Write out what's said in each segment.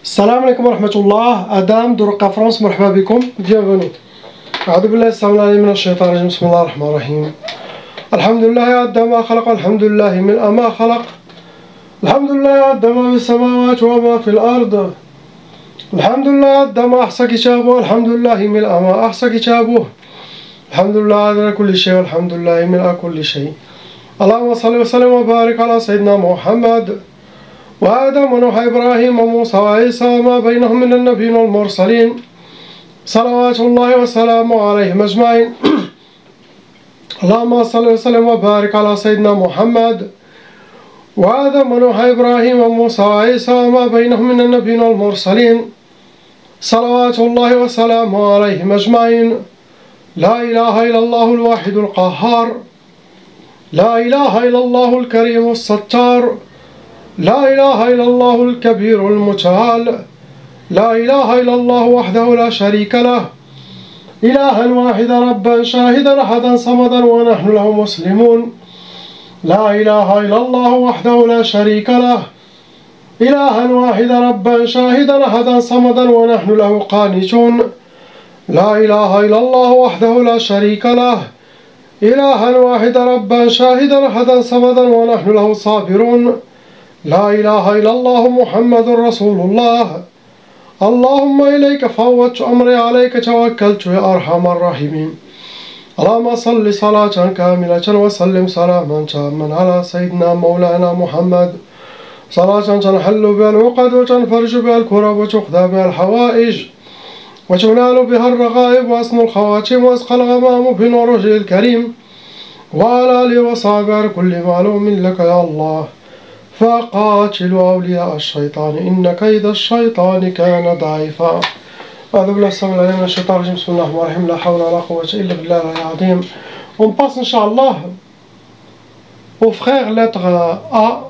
Salam alaikum wa rahmatullah, Adam de Raqqa France, marhaba bikoum, bienvenue. أعوذ بالله السميع العليم من الشيطان الرجيم بسم الله الرحمن الرحيم. الحمد لله عد ما خلق الحمد لله ملء ما خلق الحمد لله عد ما في السماوات وما في الأرض الحمد لله عد ما أحصى كتابه الحمد لله ملء ما أحصى كتابه الحمد لله عدد كل شيء والحمد لله ملء كل شيء. اللهم صل وسلم وبارك على سيدنا محمد وآدم ونوح إبراهيم وموسى وعيسى وما بينهم من النبيين والمرسلين صلوات الله وسلامه عليهم أجمعين. اللهم صل وسلم وبارك على سيدنا محمد وآدم ونوح إبراهيم وموسى وعيسى وما بينهم من النبيين والمرسلين صلوات الله وسلامه عليهم أجمعين. لا إله إلا الله الواحد القهار لا إله إلا الله الكريم الستار لا إله إلا الله الكبير المتعال لا إله إلا الله وحده لا شريك له إلها واحدا ربا شاهدا أحدا صمدا ونحن له مسلمون. لا إله إلا الله وحده لا شريك له إلها واحدا ربا شاهدا أحدا صمدا ونحن له قانتون. لا إله إلا الله وحده لا شريك له إلها واحدا ربا شاهدا أحدا صمدا ونحن له صابرون. لا إله إلا الله محمد رسول الله. اللهم إليك فوضت أمري عليك توكلت يا أرحم الراحمين. اللهم صل صلاة كاملة وسلم سلاما تاما على سيدنا مولانا محمد صلاة تنحل بها العقد وتنفرج بها الكرب وتقضى بها الحوائج وتنال بها الرغائب وأسن الخواتم وأسقى الغمام بنوره الكريم وعلى آله وصحبه كل معلوم لك يا الله. فقاتلوا أولياء الشيطان إن كيد الشيطان كان ضعيفا. أعوذ بالله السميع العليم من الشيطان الرجيم بسم الله الرحمن الرحيم لا حول ولا قوة إلا بالله العظيم. On passe Inch'Allah au frère lettre A.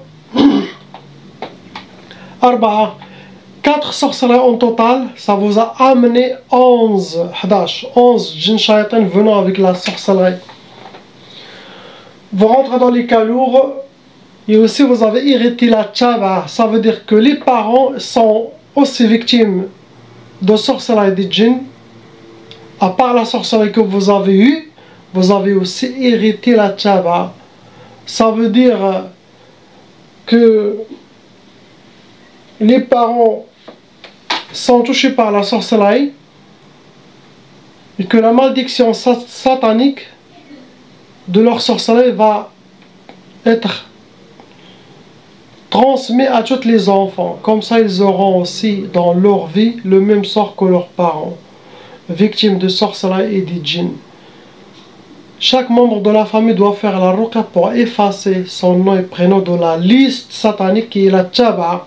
4 sorcelleries en total, ça vous a amené 11 djinns shaytan venant avec la sorcellerie. Vous rentrez dans les cas lourds. Et aussi vous avez irrité la tchaba, ça veut dire que les parents sont aussi victimes de sorcellerie des djinns. À part la sorcellerie que vous avez eue, vous avez aussi irrité la tchaba. Ça veut dire que les parents sont touchés par la sorcellerie et que la malédiction satanique de leur sorcellerie va être transmis à tous les enfants. Comme ça, ils auront aussi dans leur vie le même sort que leurs parents, victimes de sorcellerie et des djinns. Chaque membre de la famille doit faire la ruqya pour effacer son nom et prénom de la liste satanique qui est la tchaba,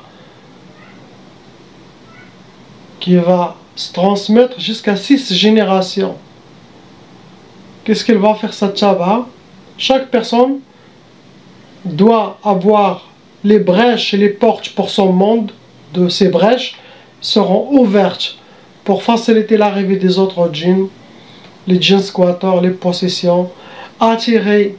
qui va se transmettre jusqu'à 6 générations. Qu'est-ce qu'il va faire cette tchaba? Chaque personne doit avoir les brèches et les portes pour son monde, de ces brèches seront ouvertes pour faciliter l'arrivée des autres djinns, les djinns squatteurs, les possessions, attirer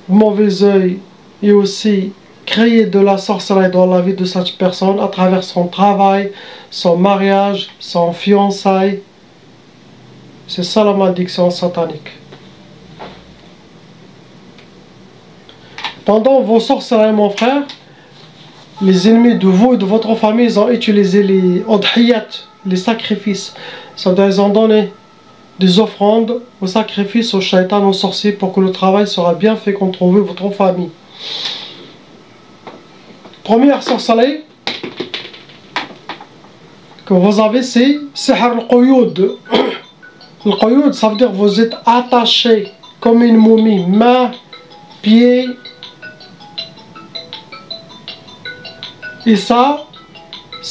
mauvais œil et aussi créer de la sorcellerie dans la vie de cette personne à travers son travail, son mariage, son fiançailles. C'est ça la malédiction satanique. Pendant vos sorcelleries, mon frère, les ennemis de vous et de votre famille, ils ont utilisé les udhiyat, les sacrifices. C'est-à-dire ils ont donné des offrandes aux sacrifices, aux shaytans, aux sorciers, pour que le travail sera bien fait contre vous et votre famille. Première sorcellerie que vous avez, c'est sihr al-quyud. Le quyud, ça veut dire que vous êtes attaché comme une momie, main, pied. Et ça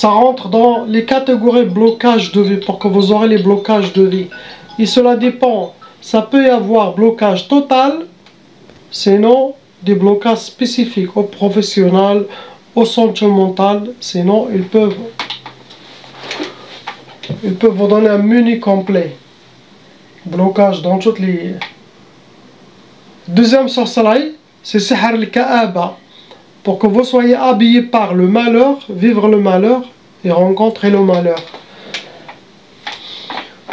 rentre dans les catégories blocage de vie, pour que vous aurez les blocages de vie. Et cela dépend, ça peut y avoir blocage total, sinon des blocages spécifiques au professionnel, au sentimental, sinon ils peuvent vous donner un menu complet. Blocage dans toutes les... Deuxième sorcellerie, c'est sihr al-ka'aba. Pour que vous soyez habillé par le malheur, vivre le malheur et rencontrer le malheur.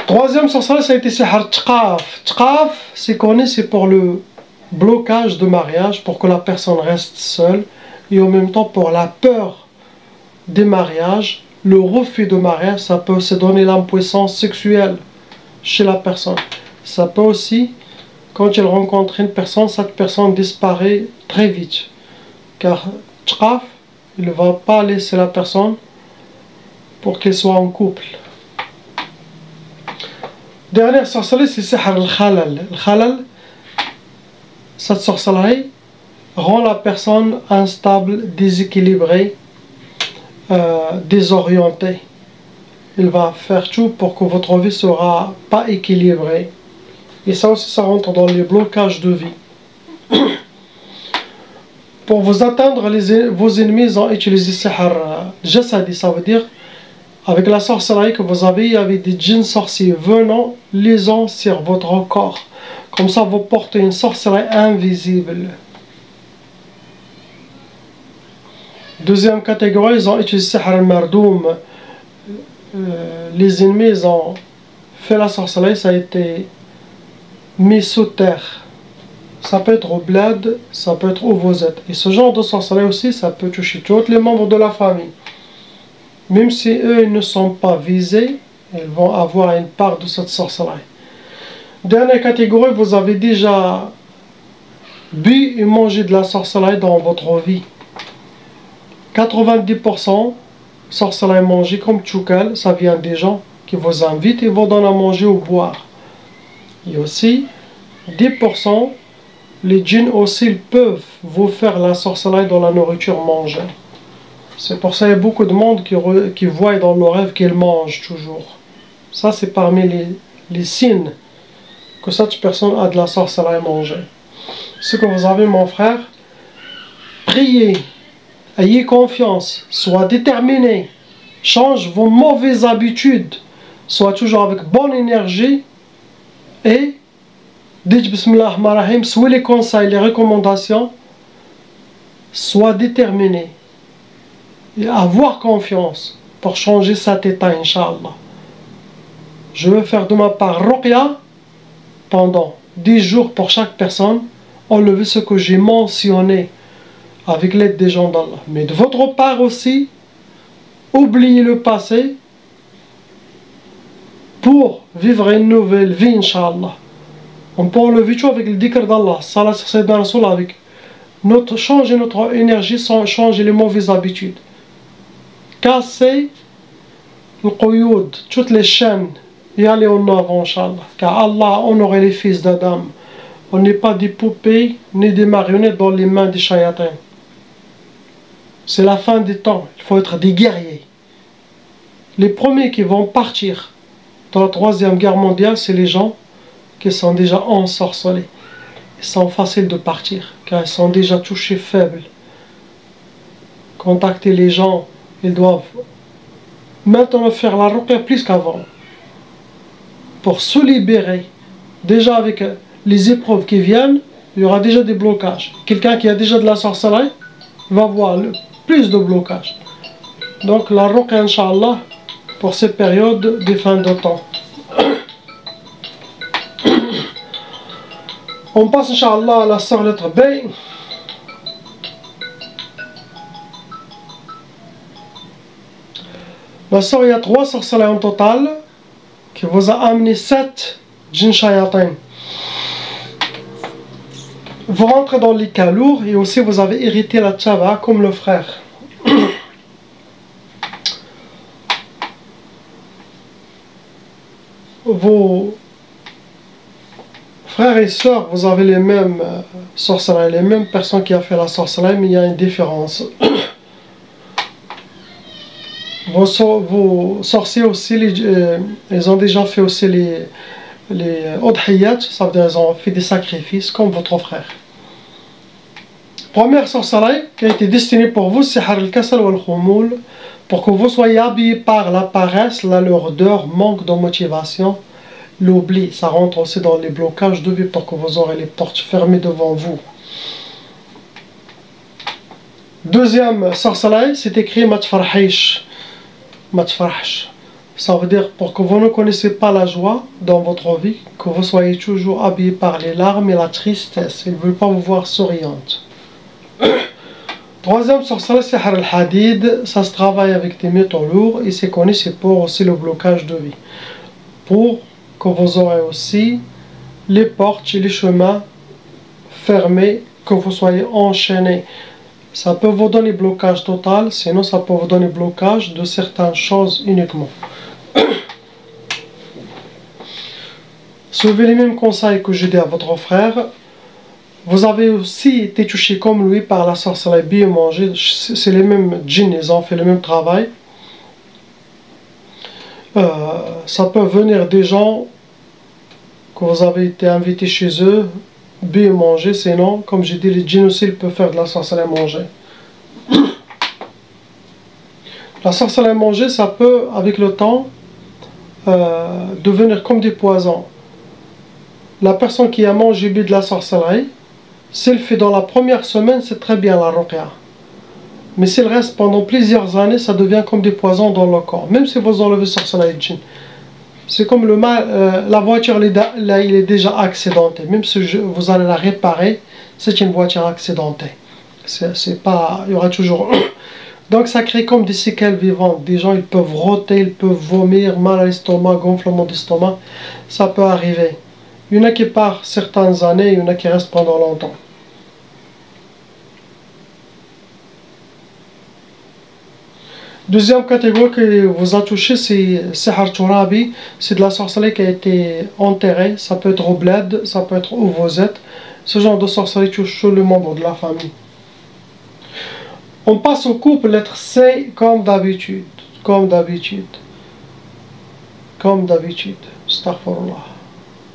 Troisième sorcellerie, ça a été Sihr Tqaf. Tqaf, c'est connu, c'est pour le blocage de mariage, pour que la personne reste seule, et en même temps pour la peur des mariages, le refus de mariage, ça peut aussi donner l'impuissance sexuelle chez la personne. Ça peut aussi, quand il rencontre une personne, cette personne disparaît très vite. Car Tqaf, il ne va pas laisser la personne pour qu'elle soit en couple. Dernière sorcellerie, c'est Sihr al-Khalal. Le Khalal, cette sorcellerie rend la personne instable, déséquilibrée, désorientée. Il va faire tout pour que votre vie ne sera pas équilibrée. Et ça aussi, ça rentre dans les blocages de vie. Pour vous atteindre, vos ennemis ils ont utilisé Sihr Jasadi, ça veut dire avec la sorcellerie que vous avez, il y avait des djinns sorciers venant lisant sur votre corps. Comme ça, vous portez une sorcellerie invisible. Deuxième catégorie, ils ont utilisé Sihr al-Mardoum. Les ennemis, ils ont fait la sorcellerie, ça a été mis sous terre. Ça peut être au bled, ça peut être où vous êtes. Et ce genre de sorcellerie aussi, ça peut toucher tous les membres de la famille. Même si eux ils ne sont pas visés, ils vont avoir une part de cette sorcellerie. Dernière catégorie, vous avez déjà bu et mangé de la sorcellerie dans votre vie. 90% sorcellerie mangée comme tchoukal, ça vient des gens qui vous invitent et vous donnent à manger ou boire. Et aussi, 10%, les djinns aussi ils peuvent vous faire la sorcellerie dans la nourriture mangée. C'est pour ça qu'il y a beaucoup de monde qui voit dans le rêve qu'ils mangent toujours. Ça, c'est parmi les signes que cette personne a de la sorcellerie mangée. Ce que vous avez, mon frère, priez, ayez confiance, soyez déterminé, change vos mauvaises habitudes, soyez toujours avec bonne énergie et dites Bismillah ar-Rahman ar-Rahim, suivez les conseils, les recommandations, soyez déterminé. Et avoir confiance pour changer cet état, Inch'Allah. Je vais faire de ma part Ruqya pendant 10 jours pour chaque personne, enlever ce que j'ai mentionné avec l'aide des gens d'Allah. Mais de votre part aussi, oubliez le passé pour vivre une nouvelle vie, Inch'Allah. On peut enlever tout avec le dhikr d'Allah, salat sur Sayyidina Rasoul, avec changer notre énergie sans changer les mauvaises habitudes. Casser le quyud, toutes les chaînes, et aller en avant, Inch'Allah. Car Allah a honoré les fils d'Adam. On n'est pas des poupées, ni des marionnettes dans les mains des shayatins. C'est la fin des temps, il faut être des guerriers. Les premiers qui vont partir dans la 3e guerre mondiale, c'est les gens qui sont déjà ensorcelés. Ils sont faciles de partir, car ils sont déjà touchés faibles. Contacter les gens, ils doivent maintenant faire la ruqya plus qu'avant. Pour se libérer, déjà avec les épreuves qui viennent, il y aura déjà des blocages. Quelqu'un qui a déjà de la sorcellerie va voir plus de blocages. Donc la ruqya, Inch'Allah, pour ces périodes de fin de temps. On passe, Inch'Allah, à la sœur lettre B. La sœur, il y a 3 sorcelleries en total qui vous a amené 7 djinns shayatin. Vous rentrez dans les cas lourds et aussi vous avez hérité la tchaba comme le frère. Vos frères et sœurs, vous avez les mêmes sorcelleries, les mêmes personnes qui ont fait la sorcellerie, mais il y a une différence. Vos sorciers aussi, ils ont déjà fait aussi les udhiyat, ça veut dire qu'ils ont fait des sacrifices comme votre frère. Première sorcellerie qui a été destinée pour vous, c'est Sihr al-Kasal wal-Khumul, pour que vous soyez habillés par la paresse, la lourdeur, manque de motivation, l'oubli. Ça rentre aussi dans les blocages de vie pour que vous aurez les portes fermées devant vous. Deuxième sorcellerie, c'est écrit Matfarhish. ما تفرحش. Ça veut dire pour que vous ne connaissez pas la joie dans votre vie, que vous soyez toujours habillé par les larmes et la tristesse. Il ne veut pas vous voir souriante. Troisième sorcellerie, c'est Sihr al-Hadid. Ça se travaille avec des métaux lourds et c'est connu, c'est pour aussi le blocage de vie. Pour que vous aurez aussi les portes et les chemins fermés, que vous soyez enchaînés. Ça peut vous donner blocage total, sinon ça peut vous donner blocage de certaines choses uniquement. Suivez les mêmes conseils que j'ai dit à votre frère. Vous avez aussi été touché comme lui par la sorcellerie bio-manger. C'est les mêmes djinns, ils ont fait le même travail. Ça peut venir des gens que vous avez été invités chez eux, bio-manger, sinon, comme j'ai dit, les djinns aussi ils peuvent faire de la sorcellerie manger. La sorcellerie manger, ça peut, avec le temps, devenir comme des poisons. La personne qui a mangé de la sorcellerie, s'il fait dans la première semaine, c'est très bien la ruqya. Mais s'il reste pendant plusieurs années, ça devient comme des poisons dans le corps. Même si vous enlevez sorcellerie djinn. C'est comme le mal, la voiture, il est déjà accidentée. Même si vous allez la réparer, c'est une voiture accidentée. C'est pas, il y aura toujours... Donc ça crée comme des séquelles vivantes. Des gens, ils peuvent rôter, ils peuvent vomir, mal à l'estomac, gonflement d'estomac. Ça peut arriver. Il y en a qui partent certaines années, il y en a qui restent pendant longtemps. Deuxième catégorie que vous a touché, c'est Sihr Turabi. C'est de la sorcellerie qui a été enterrée. Ça peut être au bled, ça peut être où vous êtes. Ce genre de sorcellerie touche tous les membres de la famille. On passe au couple, lettre C, comme d'habitude. Comme d'habitude. Comme d'habitude. Astaghfirullah.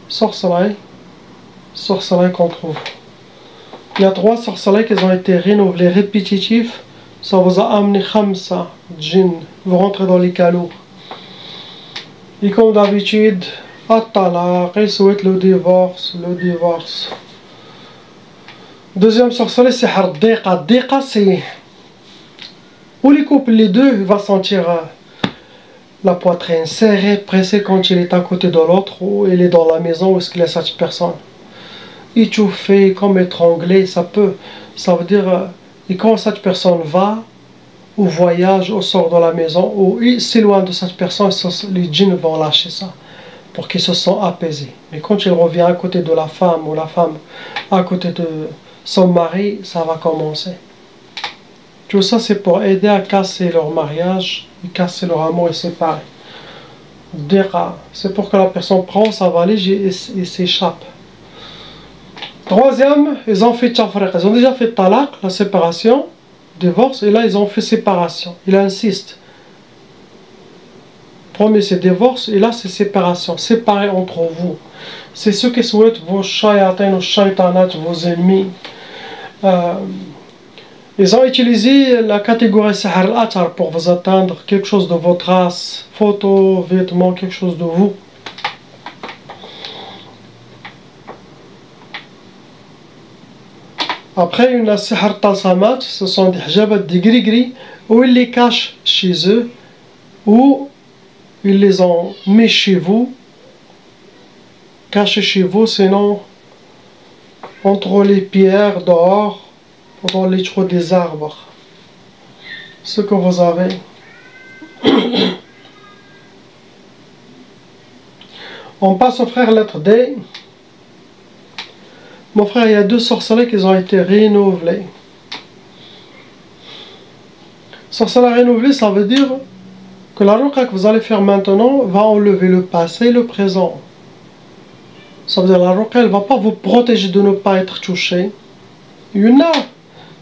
Sorcellerie qu'on trouve. Il y a 3 sorcelleries qui ont été renouvelées répétitifs. Ça vous a amené Khamsa, djinn. Vous rentrez dans les calots. Et comme d'habitude, At-Talaq, il souhaite le divorce. Deuxième sorcellerie, c'est Diqa. Diqa, c'est où les couples, les deux, il va sentir la poitrine serrée, pressée quand il est à côté de l'autre, ou il est dans la maison, où est-ce qu'il y a cette personne. Étouffé, comme étranglé, ça veut dire, et quand cette personne va, ou voyage, ou sort de la maison, ou il s'éloigne de cette personne, les djinns vont lâcher ça, pour qu'ils se sentent apaisés. Mais quand il revient à côté de la femme, ou la femme à côté de son mari, ça va commencer. Tout ça, c'est pour aider à casser leur mariage, et casser leur amour et séparer. Diqa, c'est pour que la personne prend sa valise et s'échappe. Troisième, ils ont fait tafriq. Ils ont déjà fait talaq, la séparation, divorce, et là ils ont fait séparation. Il insiste. Premier c'est divorce, et là c'est séparation. Séparer entre vous. C'est ce que souhaitent vos shayatins, vos shaytanat, vos ennemis. Ils ont utilisé la catégorie Sihr al-Athar pour vous atteindre quelque chose de votre race, photo, vêtements, quelque chose de vous. Après, il y a Sihr Talsamat, ce sont des hijabats, des gris-gris, où ils les cachent chez eux, ou ils les ont mis chez vous, cachés chez vous, sinon entre les pierres dehors, dans les trous des arbres. Ce que vous avez. On passe au frère lettre D. Mon frère, il y a 2 sorcelleries qui ont été renouvelées. Sorcellerie renouvelée, ça veut dire que la ruqya que vous allez faire maintenant va enlever le passé et le présent. Ça veut dire que la ruqya, elle ne va pas vous protéger de ne pas être touché. Il y en a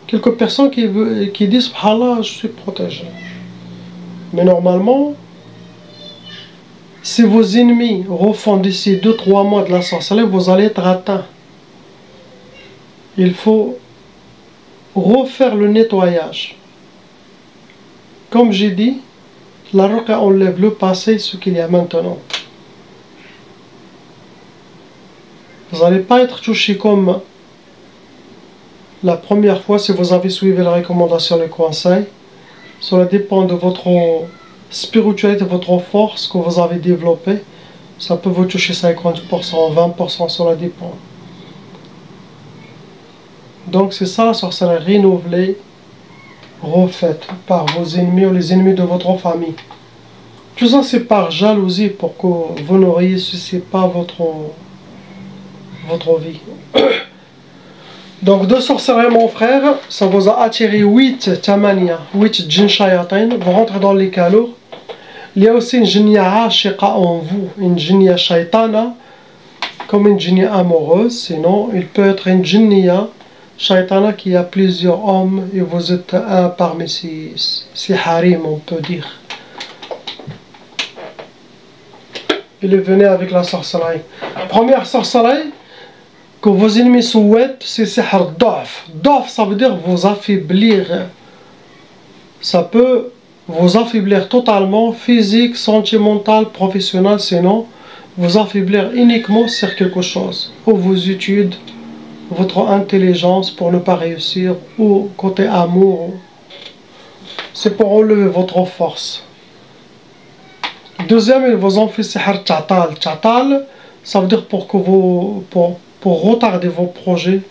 quelques personnes qui disent subhanallah, je suis protégé. Mais normalement, si vos ennemis refont d'ici 2-3 mois de la sorcellerie, vous allez être atteints. Il faut refaire le nettoyage. Comme j'ai dit, la ruqya enlève le passé, ce qu'il y a maintenant. Vous n'allez pas être touché comme la première fois si vous avez suivi les recommandations, les conseils. Cela dépend de votre spiritualité, votre force que vous avez développée, ça peut vous toucher 50%, 20%, cela dépend. Donc c'est ça la sorcellerie renouvelée, refaite par vos ennemis ou les ennemis de votre famille. Tout ça c'est par jalousie pour que vous ne réussissiez pas votre vie. Donc de sorcellerie mon frère, ça vous a attiré 8 tamania, 8 djinn shayatin, vous rentrez dans les calours. Il y a aussi une djinnia ashiqa en vous, une djinnia shaytana, comme une djinnia amoureuse, sinon il peut être une djinnia shaytana qui a plusieurs hommes et vous êtes un parmi ces harim, on peut dire. Il est venu avec la sorcellerie. Première sorcellerie que vos ennemis souhaitent, c'est sihr da'f. Da'f, ça veut dire vous affaiblir. Ça peut vous affaiblir totalement, physique, sentimental, professionnel, sinon vous affaiblir uniquement sur quelque chose, ou vos études, votre intelligence pour ne pas réussir, ou côté amour. C'est pour enlever votre force. Deuxième, ils vous ont fait sihr ta'tal. Ta'tal, ça veut dire pour que vous pour retarder vos projets,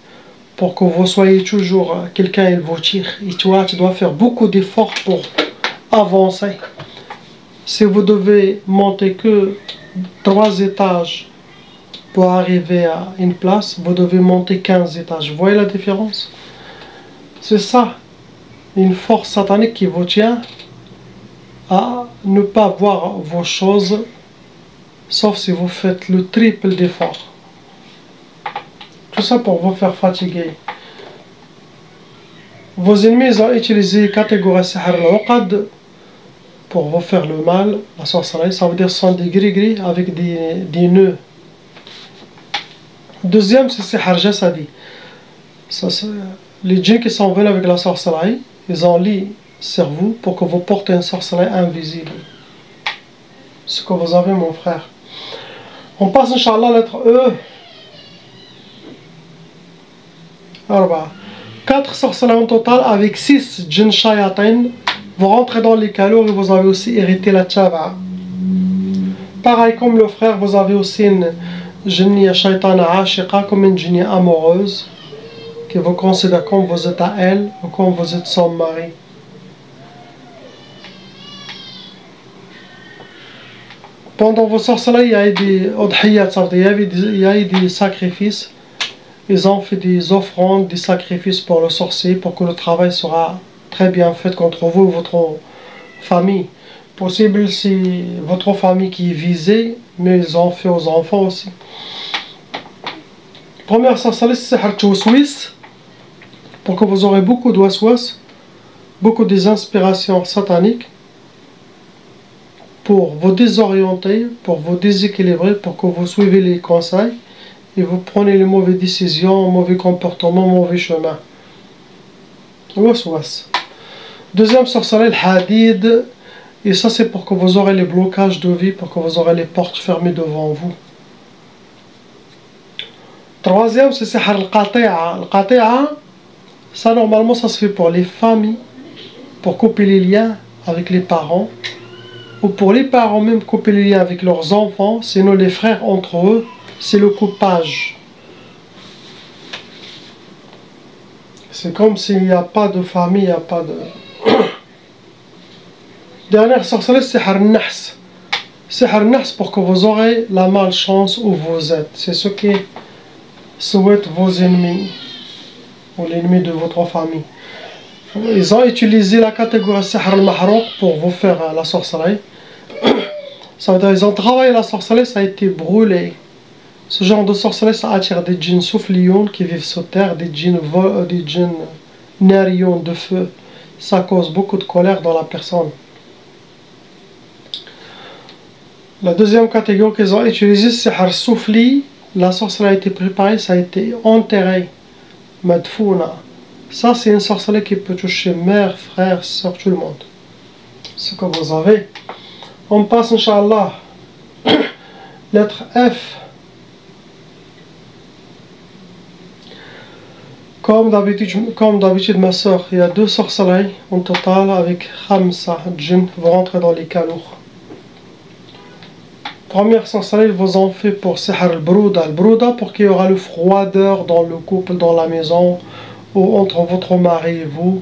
pour que vous soyez toujours quelqu'un, il vous tire. Et toi, tu dois faire beaucoup d'efforts pour avancer. Si vous devez monter que 3 étages pour arriver à une place, vous devez monter 15 étages. Vous voyez la différence? C'est ça, une force satanique qui vous tient à ne pas voir vos choses, sauf si vous faites le triple d'efforts. Tout ça pour vous faire fatiguer. Vos ennemis ont utilisé catégorie sihr al-uqad pour vous faire le mal, la sorcellerie. Ça veut dire ce sont des gris-gris avec des nœuds. Deuxième, c'est sihr jasadi. Les djinns qui sont venus avec la sorcellerie, ils ont lié sur vous pour que vous portez une sorcellerie invisible. Ce que vous avez, mon frère. On passe, Inch'Allah, lettre E. 4 sorcelleries en total avec 6 djinn shayatin. Vous rentrez dans les calours et vous avez aussi hérité la tchava. Pareil comme le frère, vous avez aussi une djinnia shaytana ashiqa, comme une djinnia amoureuse, qui vous considère comme vous êtes à elle ou comme vous êtes son mari. Pendant vos sorcelleries, il y a eu des udhiyat, ça veut dire il y a eu des sacrifices. Ils ont fait des offrandes, des sacrifices pour le sorcier, pour que le travail sera très bien fait contre vous et votre famille. Possible si votre famille qui est visée, mais ils ont fait aux enfants aussi. Première sorcellerie, c'est sihr tawswis, pour que vous aurez beaucoup de waswas, beaucoup des inspirations sataniques, pour vous désorienter, pour vous déséquilibrer, pour que vous suivez les conseils. Et vous prenez les mauvaises décisions, mauvais comportements, mauvais chemin. Waswas. Deuxième sorcellerie, le hadid. Et ça c'est pour que vous aurez les blocages de vie, pour que vous aurez les portes fermées devant vous. Troisième, c'est sihr al-qati'a. Le qati'a, ça normalement ça se fait pour les familles, pour couper les liens avec les parents. Ou pour les parents même couper les liens avec leurs enfants, sinon les frères entre eux. C'est le coupage. C'est comme s'il n'y a pas de famille, il n'y a pas de... Dernière sorcellerie, c'est sihr nahs. Sihr nahs pour que vous aurez la malchance où vous êtes. C'est ce qui souhaitent vos ennemis, ou l'ennemi de votre famille. Ils ont utilisé la catégorie sihr al-mahrouq pour vous faire la sorcellerie. Ça veut dire ils ont travaillé la sorcellerie, ça a été brûlé. Ce genre de sorcellerie, ça attire des djinns soufflions qui vivent sur terre, des djinns narions de feu. Ça cause beaucoup de colère dans la personne. La deuxième catégorie qu'ils ont utilisée, c'est sihr soufli. La sorcellerie a été préparée, ça a été enterré. Madfouna. Ça, c'est une sorcellerie qui peut toucher mère, frère, soeur, tout le monde. Ce que vous avez. On passe, Inch'Allah. Lettre F. Comme d'habitude, ma soeur, il y a 2 sorcelleries en total avec Khamsa djinn, vous rentrez dans les cas lourds. Première sorcellerie, vous en fait pour Sihr al-Brouda. Al-Brouda, pour qu'il y aura le froideur dans le couple, dans la maison, ou entre votre mari et vous,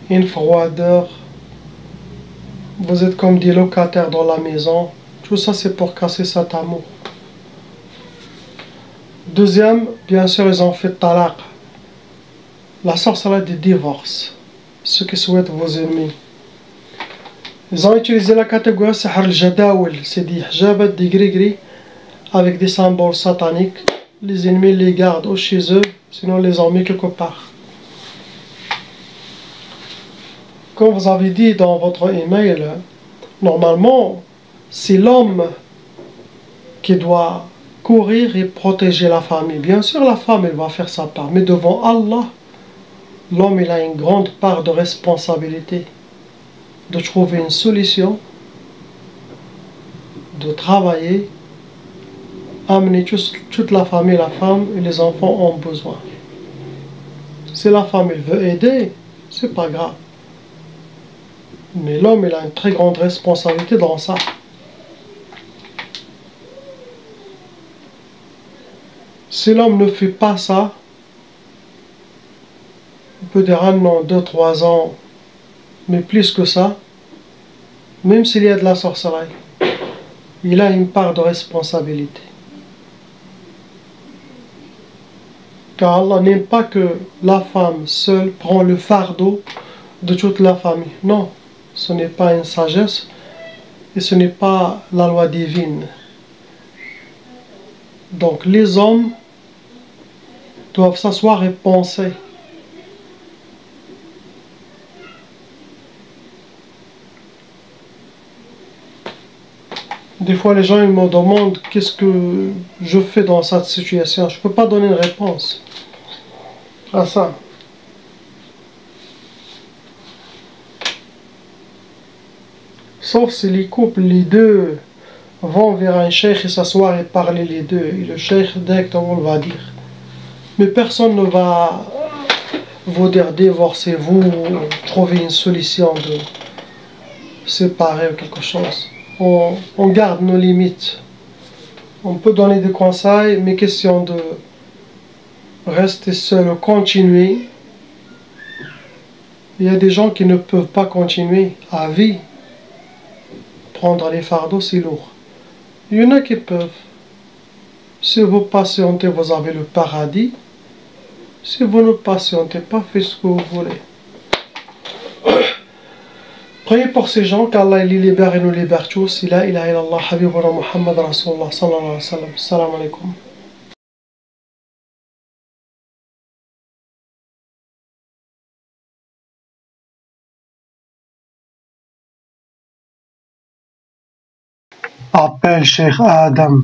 une froideur. Vous êtes comme des locataires dans la maison. Tout ça, c'est pour casser cet amour. Deuxième, bien sûr, ils ont fait talaq. La sorcellerie du divorce. Ceux qui souhaitent vos ennemis. Ils ont utilisé la catégorie Sihr al-Jadawil. C'est des hijabat, des gris-gris, avec des symboles sataniques. Les ennemis les gardent chez eux, sinon les ont mis quelque part. Comme vous avez dit dans votre email, normalement, c'est l'homme qui doit courir et protéger la famille. Bien sûr, la femme, elle va faire sa part, mais devant Allah, l'homme, il a une grande part de responsabilité de trouver une solution, de travailler, amener toute la famille, la femme et les enfants ont besoin. Si la femme, elle veut aider, c'est pas grave. Mais l'homme, il a une très grande responsabilité dans ça. Si l'homme ne fait pas ça, on peut dire un an, 2, 3 ans, mais plus que ça, même s'il y a de la sorcellerie, il a une part de responsabilité. Car Allah n'aime pas que la femme seule prend le fardeau de toute la famille. Non, ce n'est pas une sagesse et ce n'est pas la loi divine. Donc les hommes doivent s'asseoir et penser. Des fois, les gens ils me demandent qu'est-ce que je fais dans cette situation. Je ne peux pas donner une réponse à ça. Sauf si les couples, les deux, vont vers un cheikh et s'asseoir et parler les deux. Et le cheikh directement va dire. Mais personne ne va vous dire divorcez-vous ou trouver une solution de séparer ou quelque chose. On garde nos limites. On peut donner des conseils, mais question de rester seul ou continuer. Il y a des gens qui ne peuvent pas continuer à vie. Prendre les fardeaux, c'est lourd. Il y en a qui peuvent. Si vous patientez, vous avez le paradis. Si vous ne patientez pas, faites ce que vous voulez. Priez pour ces gens qu'Allah les libère et nous libère tous. La ilaha illallah, habibuna Muhammad Rasulullah sallallahu alayhi wa sallam. Salam alaikum. Appelle Cheikh Adam.